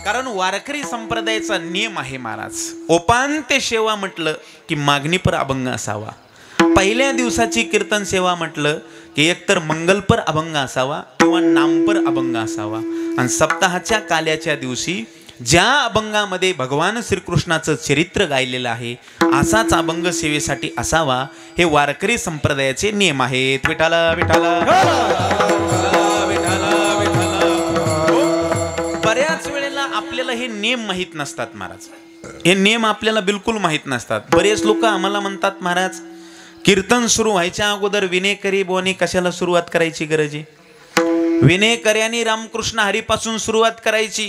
कारण वारकरी संप्रदायाचा नियम आहे महाराज, ओपांत्य सेवा म्हटलं की मागणीपर अभंग असावा, पहिल्या दिवसाची कीर्तन सेवा म्हटलं की एकतर मंगलपर अभंग असावा किंवा नामपर अभंग असावा, आणि सप्ताहाच्या काल्याच्या दिवशी ज्या अभंगामध्ये भगवान श्रीकृष्णाचं चरित्र गायलेलं आहे असाच अभंग सेवेसाठी असावा, हे वारकरी संप्रदायाचे नियम आहेत. विठाला विठाला. बऱ्याच वेळेला आपल्याला हे नियम माहीत नसतात महाराज, हे नियम आपल्याला बिलकुल माहीत नसतात. बरेच लोक आम्हाला म्हणतात महाराज, कीर्तन सुरू व्हायच्या अगोदर विनेकरी बोनी कशाला सुरुवात करायची गरज आहे? विनेकऱ्यांनी रामकृष्ण हरीपासून सुरुवात करायची,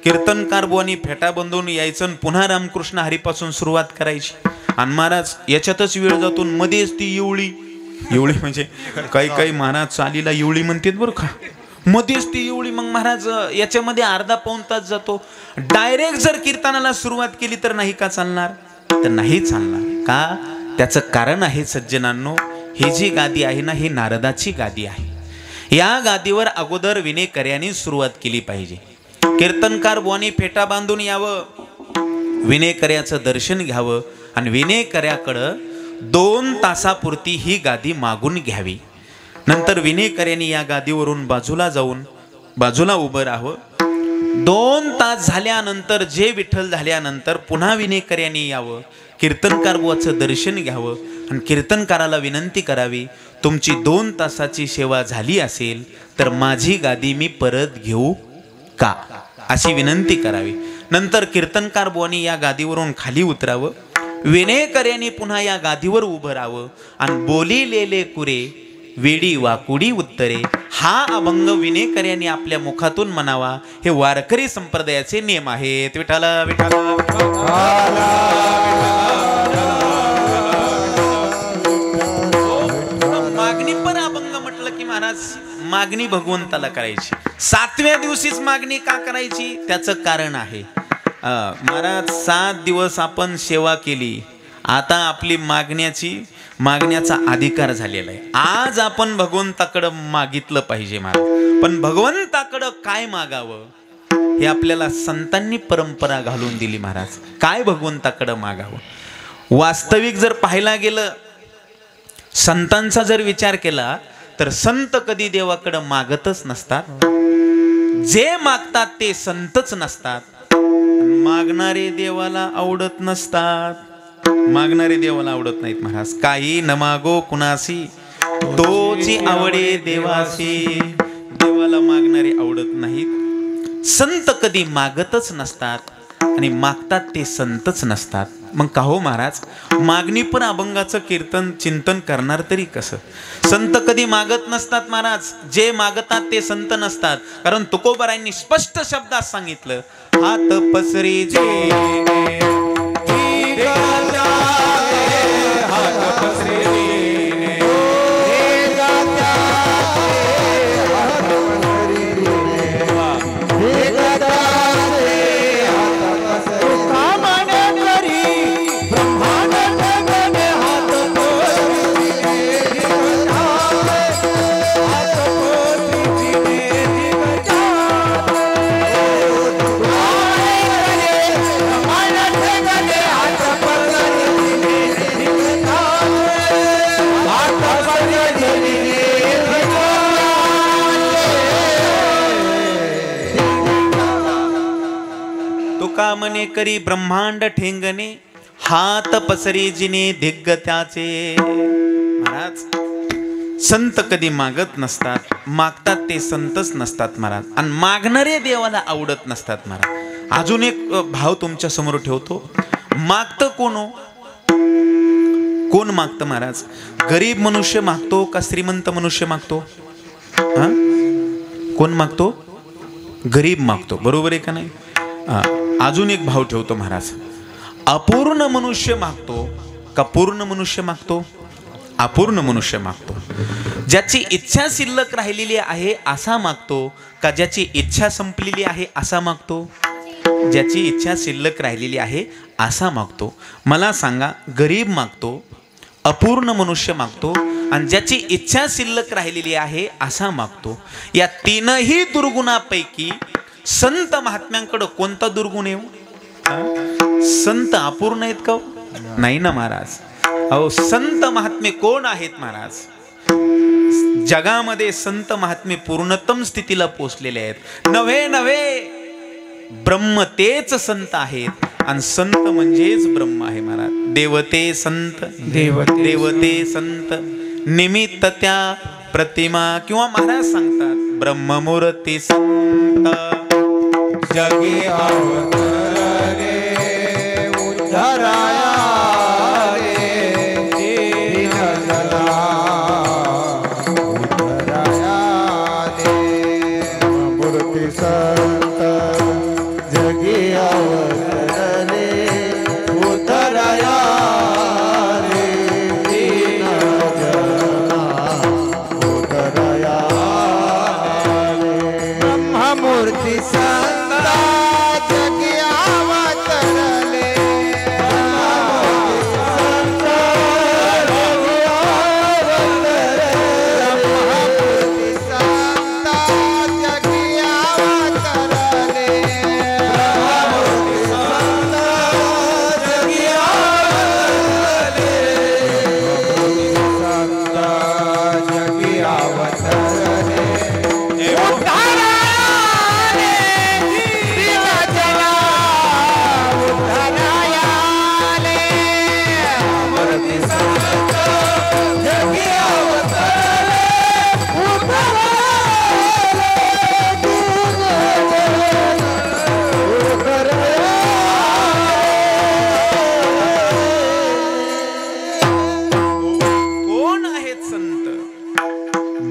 कीर्तनकार बोनी फेटा बंधून यायचं पुन्हा रामकृष्ण हरीपासून सुरुवात करायची. आणि महाराज याच्यातच वेळ जातो, मध्येच ती एवढी म्हणजे काही काही महाराज चालीला एवढी म्हणतात बरं का, मध्येच ती एवढी, मग महाराज याच्यामध्ये अर्धा पाऊण तास जातो. डायरेक्ट जर कीर्तनाला सुरुवात केली तर नाही का चालणार? तर नाही चालणार. का? त्याचं कारण आहे सज्जनांनो, ही जी गादी आहे ना, ही नारदाची गादी आहे. या गादीवर अगोदर विनेकऱ्यांनी सुरुवात केली पाहिजे. कीर्तनकार बोनी फेटा बांधून यावं, विनेकऱ्याचं दर्शन घ्यावं आणि विनेकऱ्याकडं 2 तासापुरती ही गादी मागून घ्यावी. नंतर विनेकऱ्यांनी या गादीवरून बाजूला उभं राहावं. 2 तास झाल्यानंतर जे विठ्ठल झाल्यानंतर पुन्हा विनेकऱ्यांनी यावं, कीर्तनकार बुवाचं दर्शन घ्यावं आणि कीर्तनकाराला विनंती करावी, तुमची 2 तासाची सेवा झाली असेल तर माझी गादी मी परत घेऊ का, अशी विनंती करावी. नंतर कीर्तनकार बुवांनी या गादीवरून खाली उतरावं, विनेकऱ्यांनी पुन्हा या गादीवर उभं राहावं आणि बोलिलेले कुरे वेडी वाकुडी उत्तरे हा अभंग विनेकऱ्यांनी आपल्या मुखातून म्हणावा. हे वारकरी संप्रदायाचे नियम आहेत. विठाला विठाला. मागणीपर अभंग म्हटलं की महाराज मागणी भगवंताला करायची. 7व्या दिवशीच मागणी का करायची? त्याचं कारण आहे महाराज, 7 दिवस आपण सेवा केली, आता आपली मागण्याचा अधिकार झालेला आहे. आज आपण भगवंताकडं मागितलं पाहिजे महाराज. पण भगवंताकडं काय मागावं हे आपल्याला संतांनी परंपरा घालून दिली महाराज. काय भगवंताकडं मागावं? वास्तविक जर पाहायला गेलं, संतांचा जर विचार केला तर संत कधी देवाकडं मागतच नसतात. जे मागतात ते संतच नसतात. मागणारे देवाला आवडत नसतात. मागणारे देवाला आवडत नाहीत महाराज. काही न मागो कुणासी तोची आवडे देवासी. देवाला मागणारे आवडत नाहीत. संत कधी मागतच नसतात आणि मागतात ते संतच नसतात. मग का हो महाराज, मागणीपर अभंगाचं कीर्तन चिंतन करणार तरी कसं? संत कधी मागत नसतात महाराज. जे मागतात ते संत नसतात. कारण तुकोबारायांनी स्पष्ट शब्दात सांगितलं, हात पसरी जे मने करी ब्रह्मांड ठेंगणे, हात पसरी जिने दिग्गत्याचे. महाराज, संत कधी मागत नसतात. मागतात ते संतच नसतात महाराज. आणि मागणारे देवाला आवडत नसतात महाराज. अजून एक भाव तुमच्या समोर ठेवतो. मागतं कोण हो? कोण मागतं महाराज? गरीब मनुष्य मागतो का श्रीमंत मनुष्य मागतो? हा, कोण मागतो? गरीब मागतो. बरोबर आहे का नाही? अजून एक भाव ठेवतो महाराज. अपूर्ण मनुष्य मागतो का पूर्ण मनुष्य मागतो? अपूर्ण मनुष्य मागतो. ज्याची इच्छा शिल्लक राहिलेली आहे असा मागतो का ज्याची इच्छा संपलेली आहे असा मागतो? ज्याची इच्छा शिल्लक राहिलेली आहे असा मागतो. मला सांगा, गरीब मागतो, अपूर्ण मनुष्य मागतो आणि ज्याची इच्छा शिल्लक राहिलेली आहे असा मागतो. या तीनही दुर्गुणापैकी संत महात्म्यांकडे कोणता दुर्गुण येऊ? संत अपूर्ण आहेत का? नाही ना महाराज. अहो संत महात्मे कोण आहेत महाराज? जगामध्ये संत महात्मे पूर्णतम स्थितीला पोचलेले आहेत. नव्हे नव्हे, ब्रह्म तेच संत आहेत आणि संत म्हणजेच ब्रह्म आहे महाराज. देवते संत, देवते संत, निमित्त त्या प्रतिमा. किंवा महाराज सांगतात ब्रह्ममूर्ती संत जगी अवतरे उद्धराया रे दीन जना उद्धराया रे मूर्ती संत जगी अवतरे उद्धराया रे दीन जना उद्धराया रे ब्रह्ममूर्ती संता जगी अवतरले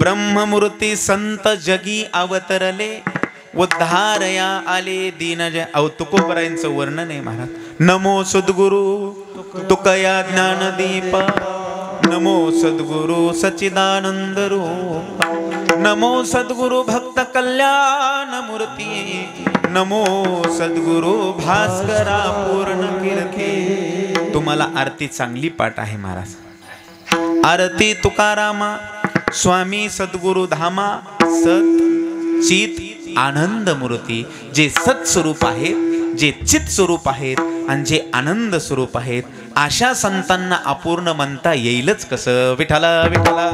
ब्रह्ममूर्ती संत जगी अवतरले उद्धारया आले दीनजय. अहो तुकोबरायांचं वर्णन आहे महाराज. नमो सद्गुरु तुकया ज्ञानदीप, नमो सद्गुरु सच्चिदानंद रूप, नमो सद्गुरु भक्त कल्याण मूर्ती, नमो सद्गुरु भास्करा पूर्ण कीर्ती. तुम्हाला आरती चांगली पाठ आहे महाराज. आरती तुकारामा स्वामी सद्गुरु धामा सत चित आनंद मूर्ती. जे सत स्वरूप आहेत, जे चित स्वरूप आहेत आणि जे आनंद स्वरूप आहेत, अशा संतांना अपूर्ण म्हणता येईलच कसं? विठ्ठला विठ्ठला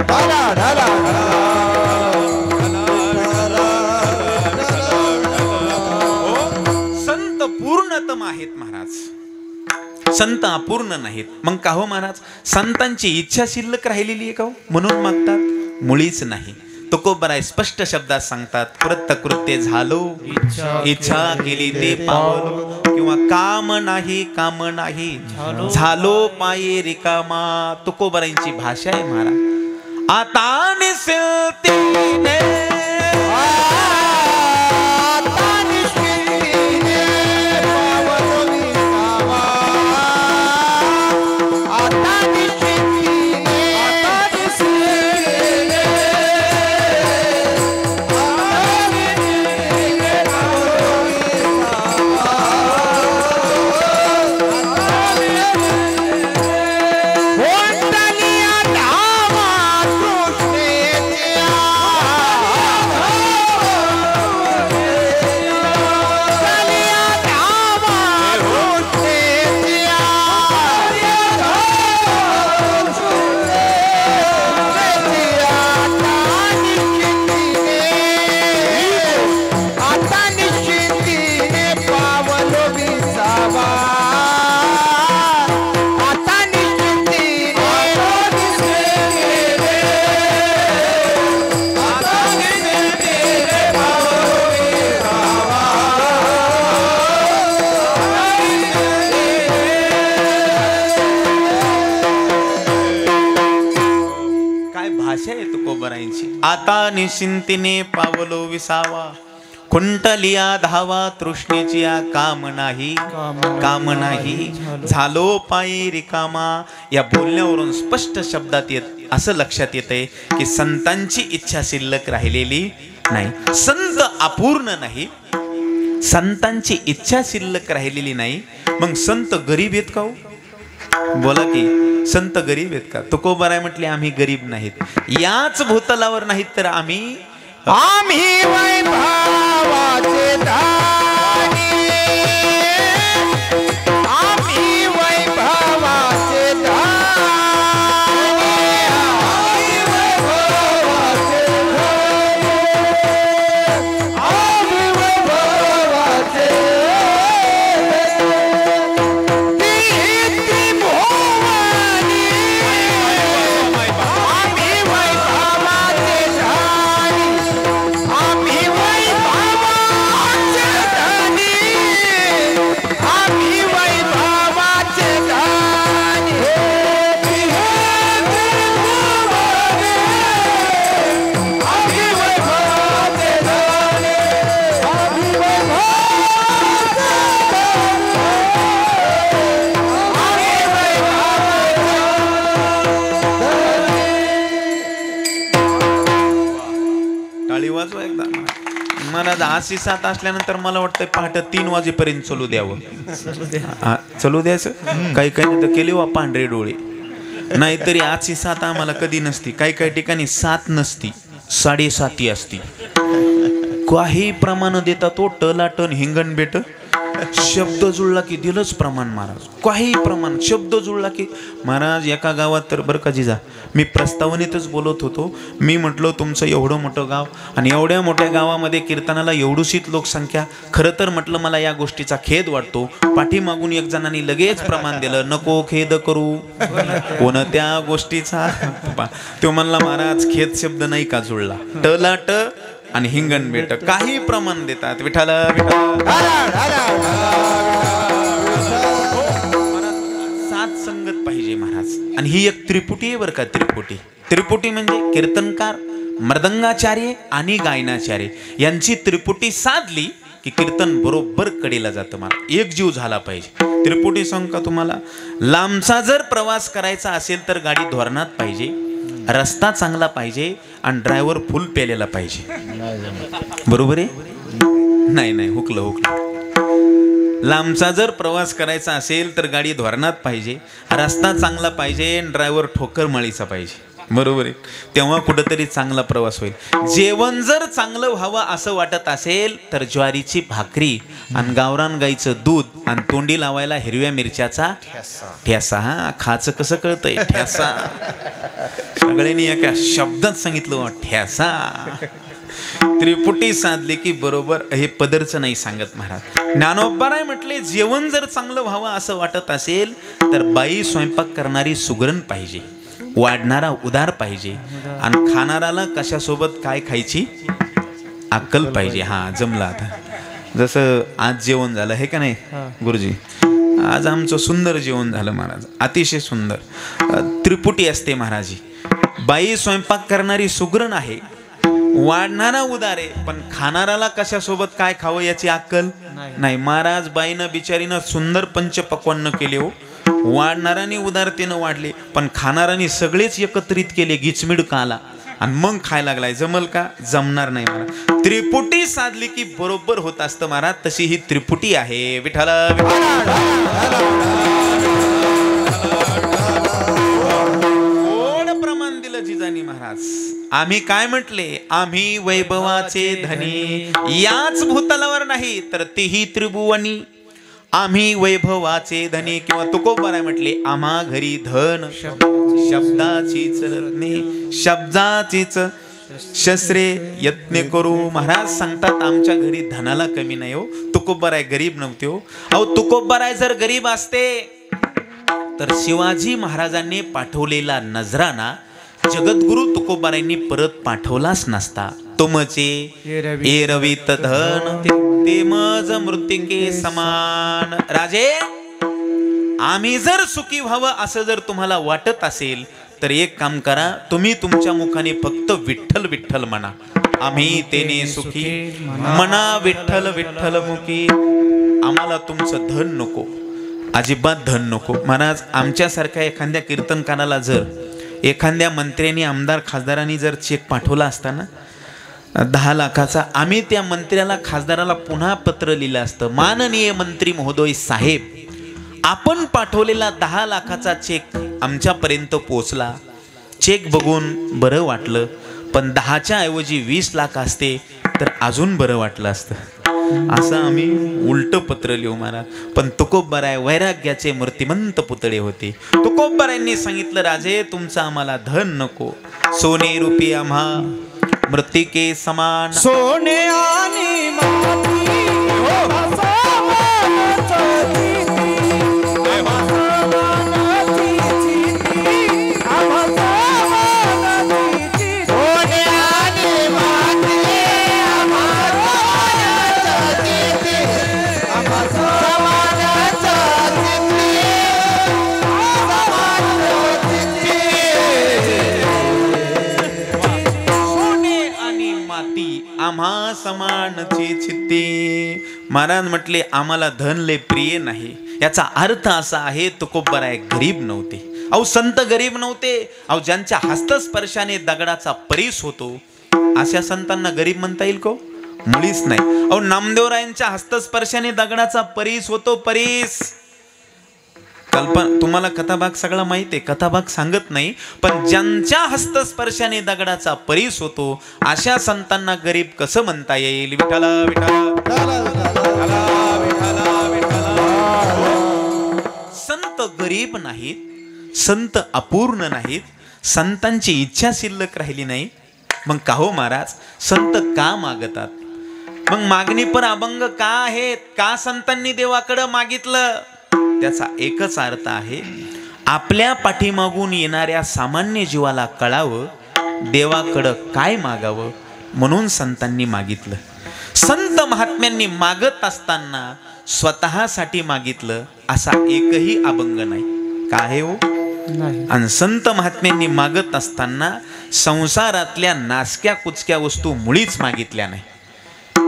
संत पूर्णतम आहेत महाराज, संत अपूर्ण नाहीत. मग का हो महाराज? संतांची इच्छा शिल्लक राहिलेली आहे का हो म्हणून मागतात? मुळीच नाही. तुकोबराय स्पष्ट शब्दात सांगतात, कृत्य झालो इच्छा केली ते पावलो, किंवा काम नाही झालो पाये रिकामा. तुकोबरायांची भाषा आहे महाराज. आता निस्तीने आता निश्चिंतीने पावलो विसावा, कुंटलिया धावा तृष्णेची काम नाही झालो पायी रिकामा. या बोलण्यावरून स्पष्ट शब्दात येत असं लक्षात येतंय की संतांची इच्छा शिल्लक राहिलेली नाही. संत अपूर्ण नाही, संतांची इच्छा शिल्लक राहिलेली नाही. मग संत गरीब आहेत का हो? बोला की संत गरीब आहेत का? तुकोबराय म्हटले आम्ही गरीब नाहीत. याच भूतलावर नाहीत तर आम्ही वैभवाचे धानी आम्ही वैभवाचे धानी आम्ही वैभवाचे आम्ही वैभवाचे त्रिभुवनी आम्ही वैभवाचे धानी आम्ही वैभवाचे धानी आम्ही वैभवाचे धानी हे त्रिभुवनी आम्ही वैभवाचे धानी आम्ही वैभवाचे टाळी वाजवा एकदा मला 10:07 असल्यानंतर मला वाटतं पहाटे 3 वाजेपर्यंत चालू द्यावं. हा, चालू द्यायचं काही काही तर केली वा पांढरे डोळे. नाहीतरी 8:07 आम्हाला कधी नसती. काही काही ठिकाणी 7 नसती, 7:30 असती. काही प्रमाण देता तो टन हिंगण बेट. शब्द जुळला की दिलंच प्रमाण महाराज. काही प्रमाण शब्द जुळला की महाराज. एका गावात तर बरं का जिजा मी प्रस्तावनेतच बोलत होतो. मी म्हटलं तुमचं एवढं मोठं गाव आणि एवढ्या मोठ्या गावामध्ये कीर्तनाला एवढीशीच लोकसंख्या. खरं तर म्हटलं मला या गोष्टीचा खेद वाटतो. पाठीमागून एक जणांनी लगेच प्रमाण दिलं नको खेद करू. कोणत्या गोष्टीचा? तो म्हणला महाराज खेद शब्द नाही का जुळला. टलाट आणि हिंगण बेट काही प्रमाण देतात. विठाला सात संगत पाहिजे महाराज. आणि ही एक त्रिपुटी आहे बरं का. त्रिपुटी म्हणजे कीर्तनकार, मृदंगाचार्य आणि गायनाचार्य यांची त्रिपुटी साधली की कीर्तन बरोबर कडेला जातं. मला एक जीव झाला पाहिजे. त्रिपुटी सांग का तुम्हाला. लांबचा जर प्रवास करायचा असेल तर गाडी धोरणात पाहिजे, रस्ता चांगला पाहिजे आणि ड्रायव्हर फुल पेलेला पाहिजे. बरोबर आहे? नाही हुकलं. लांबचा जर प्रवास करायचा असेल तर गाडी धोरणात पाहिजे, रस्ता चांगला पाहिजे आणि ड्रायव्हर ठोकर माळीचा पाहिजे. बरोबर आहे? तेव्हा कुठंतरी चांगला प्रवास होईल. जेवण जर चांगलं व्हावं असं वाटत असेल तर ज्वारीची भाकरी आणि गावरान गाईचं दूध आणि तोंडी लावायला हिरव्या मिरच्याचा ठेसा. हा खाचं कसं कळतंय? ठेसा. सगळ्यांनी एका शब्दात सांगितलं ठेसा. त्रिपुटी साधली की बरोबर. हे पदरचं नाही सांगत महाराज. ज्ञानोबाराय म्हटले जेवण जर चांगलं व्हावं असं वाटत असेल तर बाई स्वयंपाक करणारी सुगरण पाहिजे, वाढणारा उदार पाहिजे आणि खाणाराला कशासोबत काय खायची अक्कल पाहिजे. हा जमला. आता जसं आज जेवण झालं हे का नाही गुरुजी. आज आमचं सुंदर जेवण झालं महाराज, अतिशय सुंदर. त्रिपुटी असते महाराजी. बाई स्वयंपाक करणारी सुगरण आहे, वाढणारा उदार आहे, पण खाणाराला कशासोबत काय खावं याची अक्कल नाही. महाराज बाईनं बिचारीनं सुंदर पंचपक्वान्न केले हो. वाढणाराने उदारतेनं वाढले पण खाणाराने सगळेच एकत्रित केले गिचमिड काला आणि मग खायला लागलाय. जमल का? जमणार नाही महाराज. त्रिपुटी साधली की बरोबर होत असतं महाराज. तशी ही त्रिपुटी आहे. विठाला प्रमाण दिलं जिजानी महाराज. आम्ही काय म्हटले? आम्ही वैभवाचे धनी याच भूतलावर नाही तर तेही त्रिभुवनी आम्ही वैभवाचे धनी. किंवा तुकोबाराय म्हटले आम्हा घरी धन शब्दाचीच रत्ने शब्दाचीच शस्त्रे यत्ने करू. महाराज सांगतात आमच्या घरी धनाला कमी नाही हो. तुकोबाराय गरीब नव्हते हो. अहो तुकोबाराय जर गरीब असते तर शिवाजी महाराजांनी पाठवलेला नजराना जगद्गुरु तुकोबारायांनी परत पाठवलाच नसता. तुमचे एरवित धन ते मज मृत्युंके समान. राजे आम्ही जर सुखी व्हावं असं जर तुम्हाला वाटत असेल तर एक काम करा. तुम्ही तुमच्या मुखाने फक्त विठ्ठल विठ्ठल म्हणा. आम्ही तेने सुखी म्हणा विठ्ठल विठ्ठल मुखी. आम्हाला तुमचं धन नको, अजिबात धन नको. महाराज आमच्यासारख्या एखाद्या कीर्तनकाराला जर एखाद्या मंत्र्यांनी आमदार खासदारांनी जर चेक पाठवला असताना 10 लाखाचा, आम्ही त्या मंत्र्याला खासदाराला पुन्हा पत्र लिहिलं असतं. माननीय मंत्री महोदय साहेब, आपण पाठवलेला 10 लाखाचा चेक आमच्यापर्यंत पोहोचला. चेक बघून बरं वाटलं, पण 10च्या ऐवजी 20 लाख असते तर अजून बरं वाटलं असतं. असं आम्ही उलट पत्र लिहू महाराज. पण तुकोबराय वैराग्याचे मूर्तिमंत पुतळे होते. तुकोबरायांनी सांगितलं, राजे तुमचं आम्हाला धन नको, सोने रुपये आम्हा मृत्तिके समान. सोने आणि माती आम्हा समानची चित्ती. महाराज म्हटले आम्हाला धन लय प्रिय नाही. याचा अर्थ असा आहे तुकोबराय गरीब नव्हते. अहो संत गरीब नव्हते. अहो ज्यांच्या हस्तस्पर्शाने दगडाचा परीस होतो अशा संतांना गरीब म्हणता येईल का? मुळीच नाही. अहो नामदेवरायांच्या हस्तस्पर्शाने दगडाचा परीस होतो. परीस तुम्हाला कथाभाग सगळा माहिती आहे, कथाभाग सांगत नाही. पण ज्यांच्या हस्तस्पर्शाने दगडाचा परीस होतो अशा संतांना गरीब कसं म्हणता येईल? विठ्ठला विठ्ठला संत गरीब नाहीत, संत अपूर्ण नाहीत, संतांची इच्छा शिल्लक राहिली नाही. मग का हो महाराज, संत का मागतात? मग मागणी पर अभंग का आहेत? का संतांनी देवाकडं मागितलं? त्याचा एकच अर्थ आहे, आपल्या पाठीमागून येणाऱ्या सामान्य जीवाला कळावं देवाकडं काय मागावं, म्हणून संतांनी मागितलं. संत महात्म्यांनी मागत असताना स्वतःसाठी मागितलं असा एकही अभंग नाही. काय हो? आणि संत महात्म्यांनी मागत असताना संसारातल्या नासक्या कुचक्या वस्तू मुळीच मागितल्या नाही.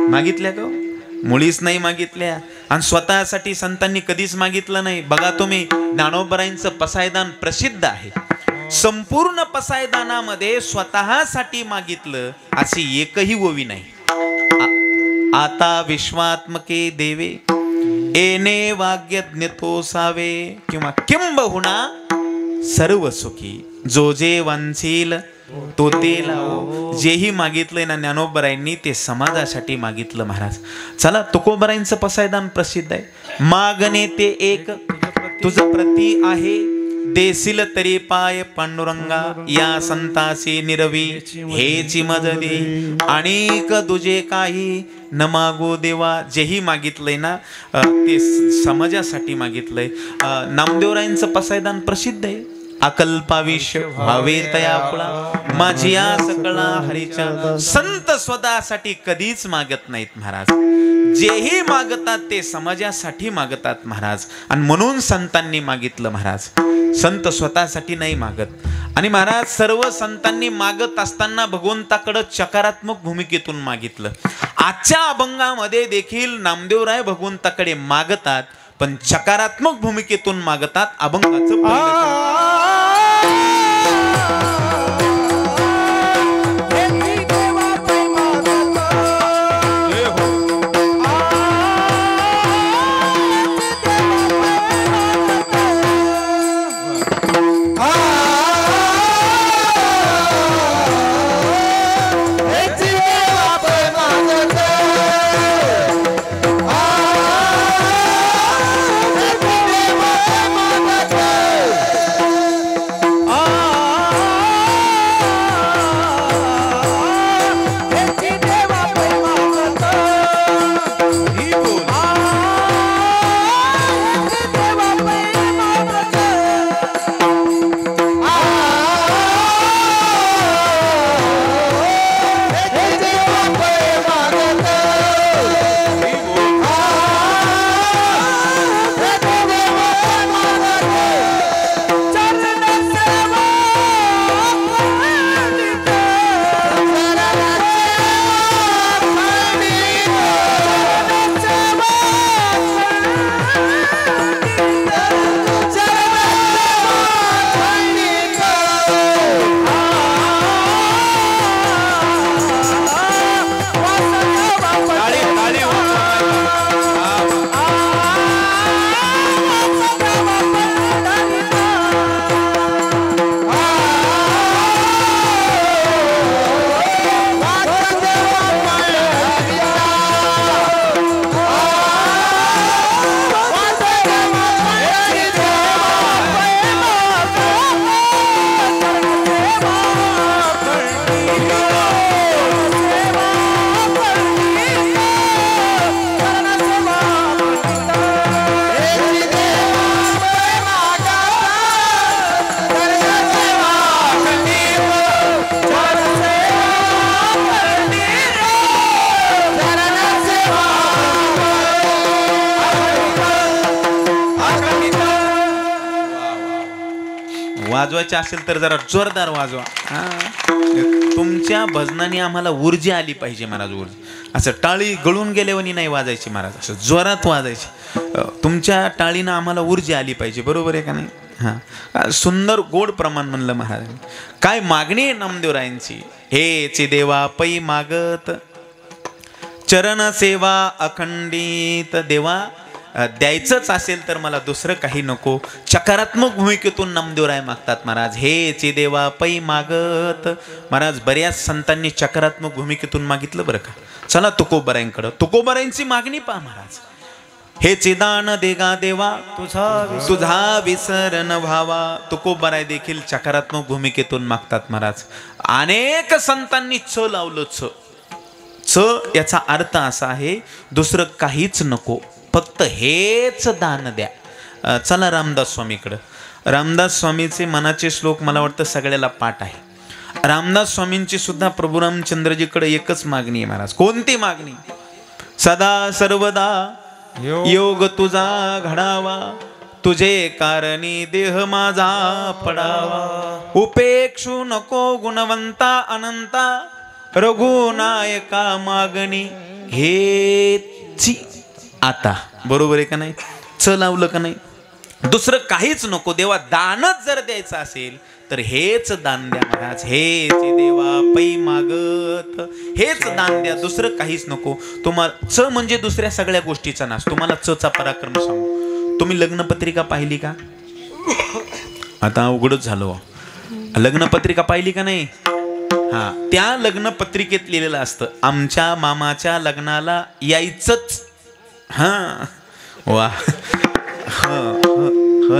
मागितल्या का? मुळीच नाही मागितल्या. आणि स्वतःसाठी संतांनी कधीच मागितलं नाही. बघा तुम्ही, ज्ञानोबरायांचं पसायदान प्रसिद्ध आहे. संपूर्ण पसायदानामध्ये स्वतःसाठी मागितलं अशी एकही ओवी नाही. आता विश्वात्मके देवे एने वाग्यज्ञ तो सावे, किंवा किंबहुना सर्व सुखी जो जे वांछील तो ते लावो. जेही मागितलंय ना ज्ञानोबरायांनी ते समाजासाठी मागितलं महाराज. चला, तुकोबरायांचं पसायदान प्रसिद्ध आहे. मागणे ते एक तुझ प्रती आहे, देशील तरी पाय पांडुरंगा या संतासी निरवी हेची मददी अनेक तुझे काही न मागो देवा. जेही मागितलंय ना ते समाजासाठी मागितलंय. नामदेवरायांचं पसायदान प्रसिद्ध आहे. अकल्पाविष भावे तया फुला माझी या सकळा हरीच्या. संत स्वतःसाठी कधीच मागत नाहीत महाराज. जेही मागतात ते समाजासाठी मागतात महाराज. आणि म्हणून संतांनी मागितलं महाराज. संत स्वतःसाठी नाही मागत. आणि महाराज सर्व संतांनी मागत असताना भगवंताकडे सकारात्मक भूमिकेतून मागितलं. आजच्या अभंगामध्ये देखील नामदेवराय भगवंताकडे मागतात, पण सकारात्मक भूमिकेतून मागतात. अभंगाचं वाजवायचे असेल तर जरा जोरदार वाजवा. तुमच्या भजनाने आम्हाला ऊर्जा आली पाहिजे महाराज. ऊर्जा असं टाळी गळून गेल्यावानी नाही वाजायची महाराज, असं जोरात वाजायची. तुमच्या टाळीनं आम्हाला ऊर्जा आली पाहिजे. बरोबर आहे का नाही? हां, सुंदर गोड प्रमाण म्हणलं महाराज. काय मागणी आहे नामदेवरायांची? हेचे देवा पै मागत चरण सेवा अखंडित. देवा द्यायचंच असेल तर मला दुसरं काही नको. सकारात्मक भूमिकेतून नामदेवराय मागतात महाराज. हेचे देवा पै मागत. महाराज बऱ्याच संतांनी सकारात्मक भूमिकेतून मागितलं बरं का. चला तुकोबारायांकडं. तुकोबारायांची मागणी पहा महाराज. हेचे दान देगा देवा तुझा विसरण व्हावा. तुकोबाराय देखील सकारात्मक भूमिकेतून मागतात महाराज. अनेक संतांनी छ लावलं. छ याचा अर्थ असा आहे दुसरं काहीच नको, फक्त हेच दान द्या. चला रामदास स्वामीकडं. रामदास स्वामीचे मनाचे श्लोक मला वाटतं सगळ्याला पाठ आहे. रामदास स्वामींची सुद्धा प्रभू रामचंद्रजीकडे एकच मागणी आहे महाराज. कोणती मागणी? सदा सर्वदा योग तुझा घडावा, तुझे कारणी देह माझा पडावा. उपेक्षू नको गुणवंता अनंता, रघुनायका मागणी हेची आता. बरोबर आहे का नाही? च लावलं का नाही? दुसरं काहीच नको. देवा दानच जर द्यायचं असेल तर हेच दान द्या महाराज. हेच देवा पै मागत. हेच दान द्या, दुसरं काहीच नको. तुम्हाला च म्हणजे दुसऱ्या सगळ्या गोष्टीचा नाश. तुम्हाला च चा पराक्रम सांगू. तुम्ही लग्नपत्रिका पाहिली का? आता अवघडच झालो. लग्नपत्रिका पाहिली का नाही? हा, त्या लग्नपत्रिकेत लिहिलेलं असतं आमच्या मामाच्या लग्नाला यायचंच. हा वा,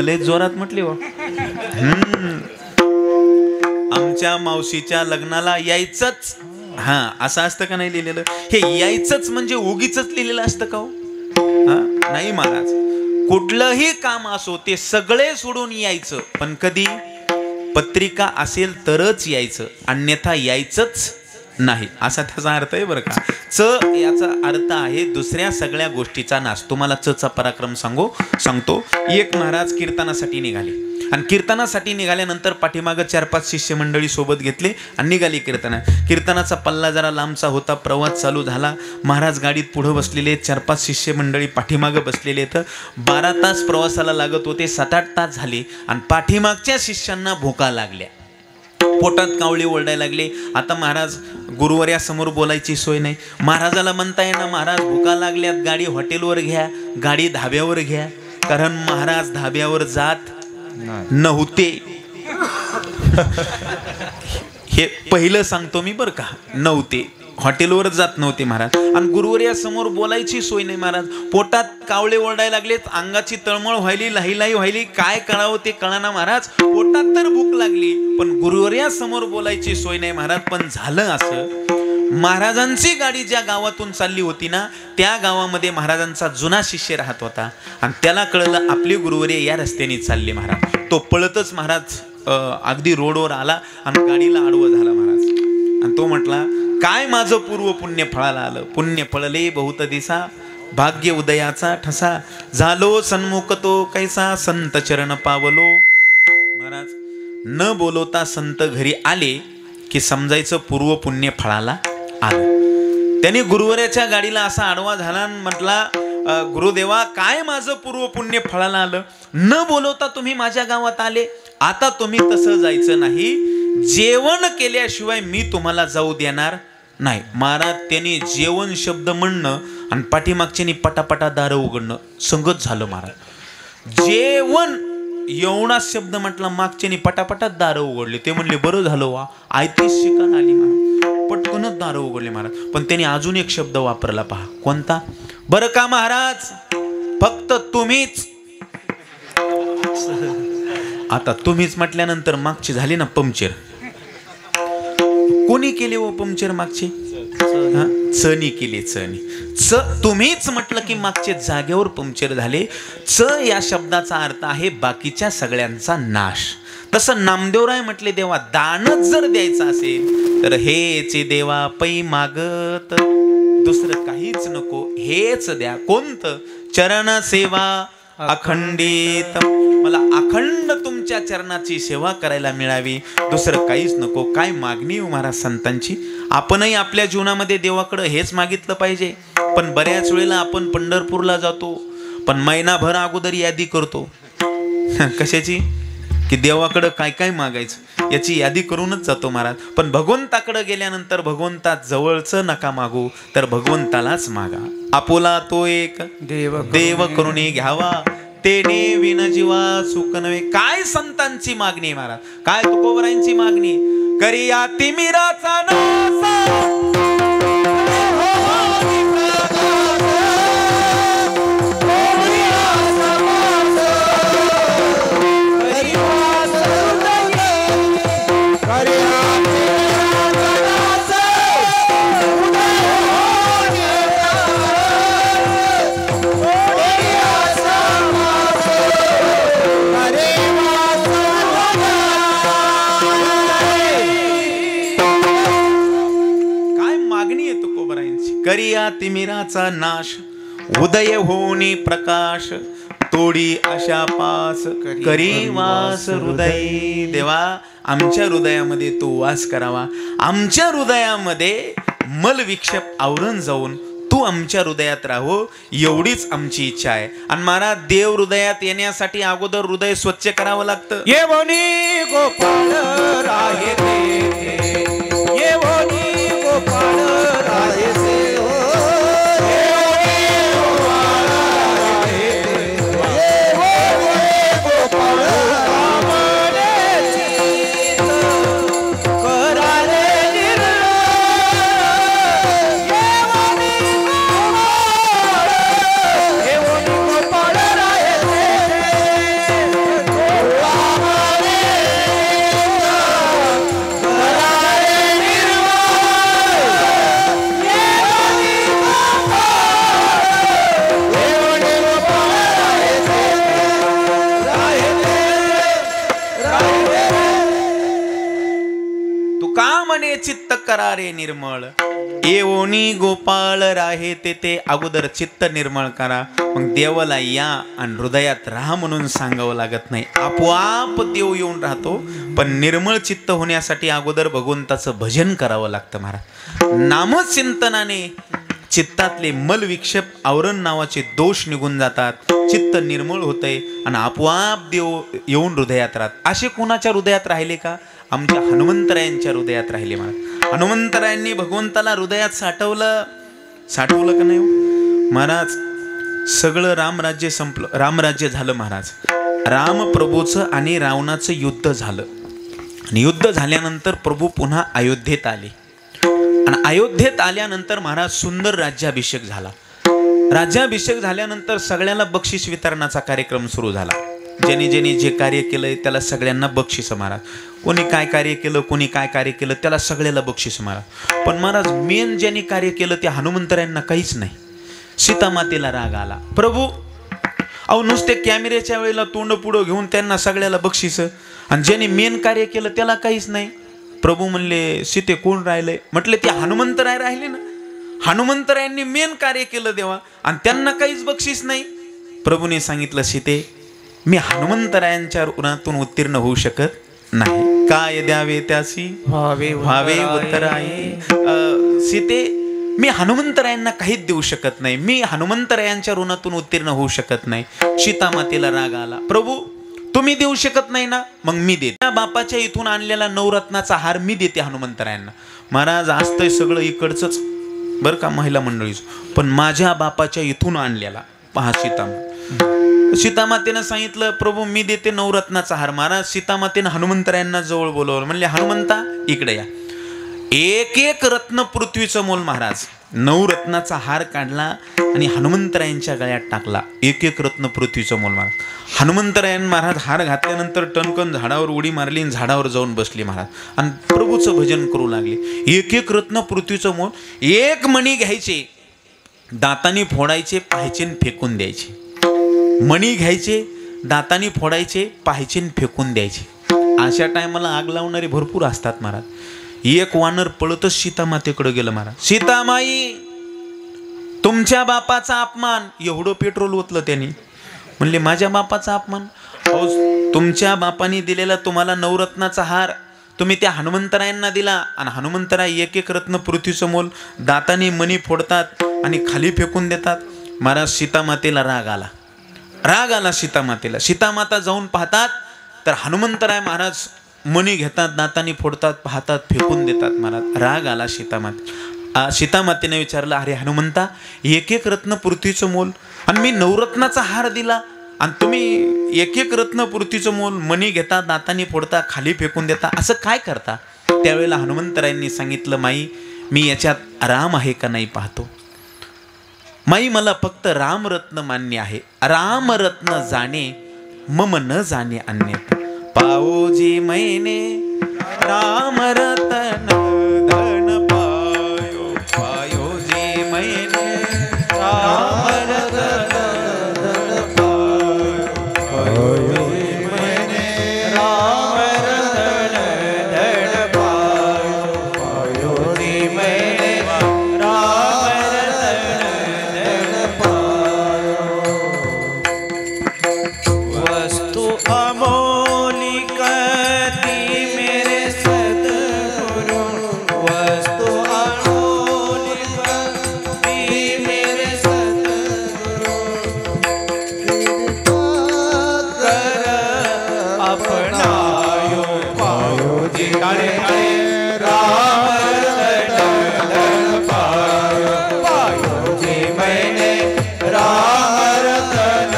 लय जोरात म्हटली वा. आमच्या मावशीच्या लग्नाला यायचंच. हा, असं असतं का नाही लिहिलेलं? हे यायचंच म्हणजे उगीच लिहिलेलं असतं का हो? नाही महाराज. कुठलंही काम असो ते सगळे सोडून यायचं, पण कधी पत्रिका असेल तरच यायचं, अन्यथा यायचंच नाही, असा त्याचा अर्थ आहे बरं का. च याचा अर्थ आहे दुसऱ्या सगळ्या गोष्टीचा नाश. तुम्हाला च चा पराक्रम सांगतो. एक महाराज कीर्तनासाठी निघाले आणि कीर्तनासाठी निघाल्यानंतर पाठीमागं 4-5 शिष्य मंडळी सोबत घेतले आणि निघाली कीर्तनाचा पल्ला जरा लांबचा होता. प्रवास चालू झाला. महाराज गाडीत पुढं बसलेले, 4-5 शिष्य मंडळी पाठीमागं बसलेले. तर 12 तास प्रवासाला लागत होते. 7-8 तास झाले आणि पाठीमागच्या शिष्यांना भुका लागल्या, पोटात कावळे ओरडायला लागले. आता महाराज गुरुवर्यासमोर बोलायची सोय नाही. महाराजाला म्हणता येणार महाराज भुका लागल्यात, गाडी हॉटेलवर घ्या, गाडी धाब्यावर घ्या. कारण महाराज धाब्यावर जात नव्हते. हे पहिलं सांगतो मी बरं का. नव्हते, हॉटेलवर जात नव्हते महाराज. आणि गुरुवर्यासमोर बोलायची सोय नाही महाराज. पोटात कावळे ओरडायला लागलेत, अंगाची तळमळ व्हायली, लाही व्हायली. काय करावं ते कळाना महाराज. पोटात तर भूक लागली, पण गुरुवर्यासमोर बोलायची सोय नाही महाराज. पण झालं असं, महाराजांची गाडी ज्या गावातून चालली होती ना, त्या गावामध्ये महाराजांचा जुना शिष्य राहत होता आणि त्याला कळलं आपली गुरुवर्य या रस्त्याने चालले महाराज. तो पळतच महाराज अगदी रोडवर आला आणि गाडीला आडवं झाला महाराज. आणि तो म्हटला, काय माझं पूर्व पुण्य फळाला आलं. पुण्य फळले बहुत दिसा, भाग्य उदयाचा ठसा. झालो सन्मुख तो कैसा, संत चरण पावलो. महाराज न बोलवता संत घरी आले की समजायचं पूर्व पुण्य फळाला आलं. त्याने गुरुवर्याच्या गाडीला असा आडवा झाला आणि म्हटला, गुरुदेवा काय माझं पूर्व पुण्य फळाला आलं. न बोलवता तुम्ही माझ्या गावात आले. आता तुम्ही तसं जायचं नाही. जेवण केल्याशिवाय मी तुम्हाला जाऊ देणार नाही. महाराज त्यांनी जेवण शब्द म्हणणं आणि पाठीमागच्यानी पटापटा दारं उघडणं संगत झालं महाराज. जेवण एवढा शब्द म्हटला, मागच्यानी पटापटा दारं उघडले. ते म्हणले बरं झालं वा, आयतीच शिकार आली महाराज. पटकनच दारं उघडले महाराज. पण त्यांनी अजून एक शब्द वापरला पहा. कोणता? बरं का महाराज, फक्त तुम्हीच. आता तुम्हीच म्हटल्यानंतर मागची झाली ना पंक्चर. कोणी केले व पंक्चर मागचे? चनी केली. च तुम्हीच म्हटलं की मागचे जागेवर पंक्चर झाले. च या शब्दाचा अर्थ आहे बाकीच्या सगळ्यांचा नाश. तसं नामदेवराय म्हटले, देवा दानच जर द्यायचं असेल तर हेच देवा पै मागत, दुसरं काहीच नको, हेच द्या. कोणतं? चरण सेवा अखंडित, मला अखंड तुमच्या चरणाची सेवा करायला मिळावी, दुसरं काहीच नको. काय मागणी हो महाराज संतांची. आपणही आपल्या जीवनामध्ये देवाकडं हेच मागितलं पाहिजे. पण बऱ्याच वेळेला आपण पंढरपूरला जातो, पण महिनाभर अगोदर यादी करतो. कशाची? की देवाकडं काय काय मागायचं याची यादी करूनच जातो महाराज. पण भगवंताकडे गेल्यानंतर भगवंता जवळचं नका मागू, तर भगवंतालाच मागा. आपुला तो एक देव करुणी घ्यावा, तेने विन जीवा सुख नव्हे. काय संतांची मागणी आहे महाराज, काय तुकोबरायांची मागणी. करिया तिमिराचा नाश, करिया तिमिराचा नाश, उदय होनी प्रकाश, तोडी आशा पास, करी वास हृदय. देवा आमच्या हृदयामध्ये तू वास करावा, आमच्या हृदयामध्ये मल विक्षेप आवरण जाऊन तू आमच्या हृदयात राहो, एवढीच आमची इच्छा आहे. आणि महाराज देव हृदयात येण्यासाठी अगोदर हृदय स्वच्छ करावं लागतं. ये वनी गोपाळ राहे ते, ये वनी गोपाळ राहे ते, चित्त करारे निर्मळ. येवोनी गोपाळ राहे ते अगोदर चित्त निर्मळ करा, मग देवाला या आणि हृदयात राहा म्हणून सांगावं लागत नाही. आपोआप देव येऊन राहतो. पण निर्मळ चित्त होण्यासाठी अगोदर भगवंताचं भजन करावं लागतं महाराज. नामचिंतनाने चित्तातले मल विक्षेप आवरण नावाचे दोष निघून जातात, चित्त निर्मळ होतंय आणि आपोआप देव येऊन हृदयात राहत. असे कोणाच्या हृदयात राहिले का? आमच्या हनुमंतरायांच्या हृदयात राहिले महाराज. हनुमंतरायांनी भगवंताला हृदयात साठवलं का नाही महाराज. सगळं रामराज्य संपलं, रामराज्य झालं महाराज. रामप्रभूचं आणि रावणाचं युद्ध झालं आणि युद्ध झाल्यानंतर प्रभू पुन्हा अयोध्येत आले आणि अयोध्येत आल्यानंतर महाराज सुंदर राज्याभिषेक झाला. राज्याभिषेक झाल्यानंतर सगळ्यांना बक्षीस वितरणाचा कार्यक्रम सुरू झाला. ज्यांनी ज्यांनी जे कार्य केलंय त्याला सगळ्यांना बक्षीस महाराज. कोणी काय कार्य केलं, कोणी काय कार्य केलं, त्याला सगळ्याला बक्षीस महाराज. पण महाराज मेन ज्यांनी कार्य केलं त्या हनुमंतरायांना काहीच नाही. सीतामातेला राग आला. प्रभू अहो नुसते कॅमेऱ्याच्या वेळेला तोंड पुढं घेऊन त्यांना सगळ्याला बक्षीस, आणि ज्यांनी मेन कार्य केलं त्याला काहीच नाही. प्रभू म्हणले सीते कोण राहिले? म्हटले ते हनुमंतराय राहिले ना. हनुमंतरायांनी मेन कार्य केलं देवा आणि त्यांना काहीच बक्षीस नाही. प्रभूने सांगितलं सीते मी हनुमंतरायांच्या ऋणातून उत्तीर्ण होऊ शकत नाही. काय द्यावे त्यासी व्हावे उत्तराई. सीते मी हनुमंतरायांना काहीच देऊ शकत नाही, मी हनुमंतरायांच्या ऋणातून उत्तीर्ण होऊ शकत नाही. सीतामातेला राग आला. प्रभू तुम्ही देऊ शकत नाही ना, मग मी देते. त्या बापाच्या इथून आणलेला नवरत्नाचा हार मी देते हनुमंतरायांना. महाराज असतंय सगळं इकडचंच बरं का महिला मंडळीच, पण माझ्या बापाच्या इथून आणलेला पहा सीतामातेनं सांगितलं प्रभू मी देते नवरत्नाचा हार. महाराज सीतामातेनं हनुमंतरायांना जवळ बोलवलं. म्हणले हनुमंता इकडे या. एक एक रत्न पृथ्वीचं मोल महाराज. नवरत्नाचा हार काढला आणि हनुमंतरायांच्या गळ्यात टाकला. एक एक रत्न पृथ्वीचं मोल महाराज. हनुमंतरायन महाराज हार घातल्यानंतर टणकन झाडावर उडी मारली आणि झाडावर जाऊन बसली महाराज आणि प्रभूचं भजन करू लागले. एक एक रत्न पृथ्वीचं मोल. एक मणी घ्यायचे, दातानी फोडायचे, पाहायचे फेकून द्यायचे. मणी घ्यायचे, दातानी फोडायचे, पाहायचे फेकून द्यायचे. अशा टायमाला आग लावणारे भरपूर असतात महाराज. एक वानर पळतच सीतामातेकडे गेलं महाराज. सीतामाई तुमच्या बापाचा अपमान. एवढं पेट्रोल ओतलं त्यांनी. म्हणले माझ्या बापाचा अपमान? अहो, तुमच्या बापाने दिलेला तुम्हाला नवरत्नाचा हार तुम्ही त्या हनुमंतरायांना दिला आणि हनुमंतराय एक एक रत्न पृथ्वीचं मोल दाताने मणी फोडतात आणि खाली फेकून देतात. महाराज सीतामातेला राग आला सीतामातेला. सीतामाता जाऊन पाहतात तर हनुमंतराय महाराज मणी घेतात, दाताने फोडतात, पाहतात, फेकून देतात. महाराज राग आला सीतामातेने विचारलं, अरे हनुमंता, एक एक रत्न पृथ्वीचं मोल आणि मी नवरत्नाचा हार दिला आणि तुम्ही एक एक रत्न पृथ्वीचं मोल मणी घेता, दाताने फोडता, खाली फेकून देता, असं काय करता? त्यावेळेला हनुमंतरायांनी सांगितलं, माई मी याच्यात राम आहे का नाही पाहतो. माई मला फक्त रामरत्न मान्य आहे. रामरत्न जाणे मम न जाणे अन्यथा. पाओजी मैने रामरत्न धन पायो. पायोजी मैने रामरत्न धन पायो. पायोजी मैने रामरत्न धन पायो. पायोजी मैने वस्तु अमोलिक ती मेरे सद्गुरु. वस्तु अमोलिक ती मेरे सद्गुरु. कर अपनायो. पायोजी काळे काळे राम रतन पायो. पायोजी मैंने राम रतन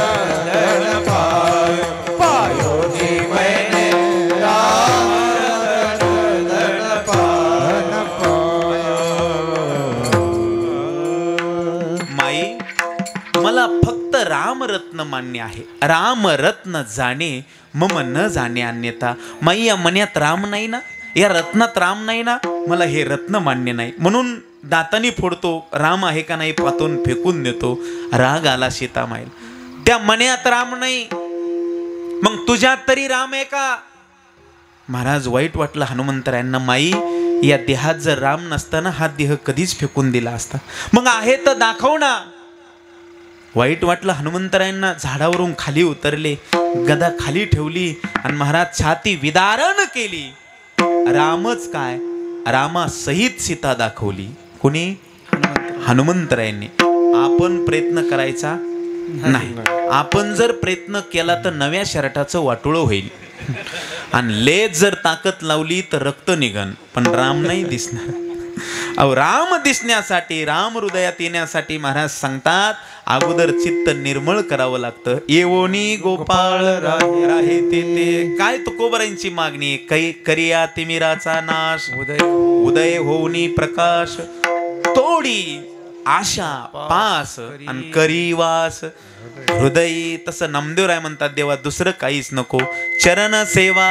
धन पायो. पायोजी मैंने राम रतन धन पायो. माई मला फक्त रामरत्न मान्य आहे. रामरत्न जाणे मम न जाणे अन्यथा. माई या मन्यात राम नाही ना, या रत्नात राम नाही ना, मला हे रत्न मान्य नाही. म्हणून दातानी फोडतो, राम आहे का नाही पाहतून फेकून देतो. राग आला सीतामाईल. त्या मन्यात राम नाही, मग तुझ्यात तरी राम आहे का? महाराज वाईट वाटलं हनुमंतरायांना. माई या देहात जर राम नसताना हा देह कधीच फेकून दिला असता. मग आहे तर दाखव ना. वाईट वाटलं हनुमंतरायांना. झाडावरून खाली उतरले, गदा खाली ठेवली आणि महाराज छाती विदारण केली. रामच काय, रामासहित सीता दाखवली. कोणी? हनुमंतरायांनी. आपण प्रयत्न करायचा नाही. आपण जर प्रयत्न केला तर नव्या शर्टाचं वाटोळं होईल आणि लेज जर ताकद लावली तर रक्त निघन, पण राम नाही दिसणार. अहो, राम दिसण्यासाठी, राम हृदयात येण्यासाठी महाराज सांगतात अगोदर चित्त निर्मळ करावं लागतं. येवोनी गोपाळ राहे ते काय तुकोबरांची मागणी. करिया तिमिराचा नाश, उदय होऊनी प्रकाश, तोडी आशा पास आणि करीवास हृदय. तसं नामदेवराय म्हणतात, देवा दुसरं काहीच नको. चरण सेवा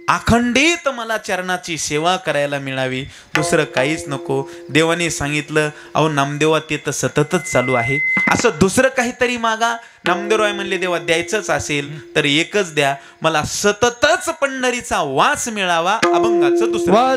अखंडित मला चरणाची सेवा करायला मिळावी, दुसरं काहीच नको. देवाने सांगितलं, अहो नामदेवा ते तर सततच चालू आहे, असं दुसरं काहीतरी मागा. नामदेवराय म्हणले, देवा द्यायचंच असेल तर एकच द्या, मला सततच पंढरीचा वास मिळावा. अभंगाचं दुसरं